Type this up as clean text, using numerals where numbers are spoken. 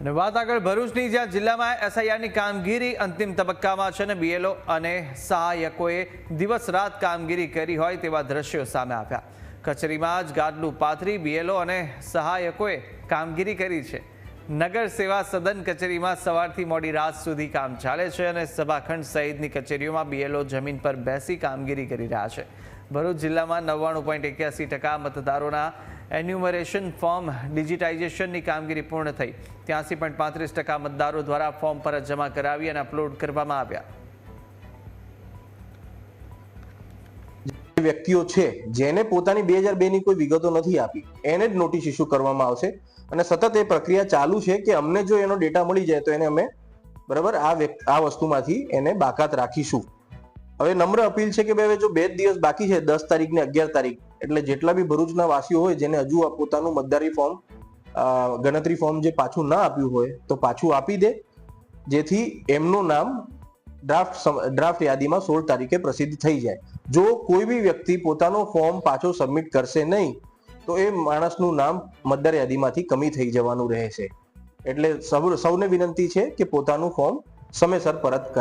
અને વાત આગળ ભરૂચની, જ્યાં જિલ્લામાં એસઆઈઆરની કામગીરી અંતિમ તબક્કામાં છે અને બીએલઓ અને સહાયકોએ દિવસ રાત કામગીરી કરી હોય તેવા દ્રશ્યો સામે આવ્યા. કચેરીમાં જ ગાદલું પાથરી બીએલઓ અને સહાયકોએ કામગીરી કરી છે. નગર સેવા સદન કચેરીમાં સવારથી મોડી રાત સુધી કામ ચાલે છે અને સભાખંડ સહિતની કચેરીઓમાં બીએલઓ જમીન પર બેસી કામગીરી કરી રહ્યા છે. ભરૂચ જિલ્લામાં 99.81% મતદારોના એન્યુમરેશન ફોર્મ ડિજિટાઇઝેશનની કામગીરી પૂર્ણ થઈ. 83.35% મતદારો દ્વારા ફોર્મ પર જમા કરાવી અને અપલોડ કરવામાં આવ્યા. વ્યક્તિઓ છે જેને પોતાની 2002 ની કોઈ વિગતો નથી આપી એને જ નોટિસ ઇસ્યુ કરવામાં આવશે અને સતત એ પ્રક્રિયા ચાલુ છે કે અમને જો એનો ડેટા મળી જાય તો એને અમે બરાબર આ વસ્તુમાંથી એને બાકાત રાખીશું. હવે નમ્ર અપીલ છે કે ભાઈ જો 2 દિવસ બાકી છે, 10 તારીખ ને 11 તારીખ, એટલે જેટલા બી ભરૂચના વાસીઓ હોય જેને હજુ પોતાનું મતદારી ફોર્મ ગણતરી ફોર્મ જે પાછું ના આપ્યું હોય તો પાછું આપી દે, જેથી એમનું નામ ડ્રાફ્ટ યાદીમાં 16 તારીખે પ્રસિદ્ધ થઈ જાય. જો કોઈ બી વ્યક્તિ પોતાનો ફોર્મ પાછો સબમિટ કરશે નહીં તો એ માણસનું નામ મતદાર યાદીમાંથી કમી થઈ જવાનું રહેશે. એટલે સૌને વિનંતી છે કે પોતાનું ફોર્મ સમયસર પરત કરે.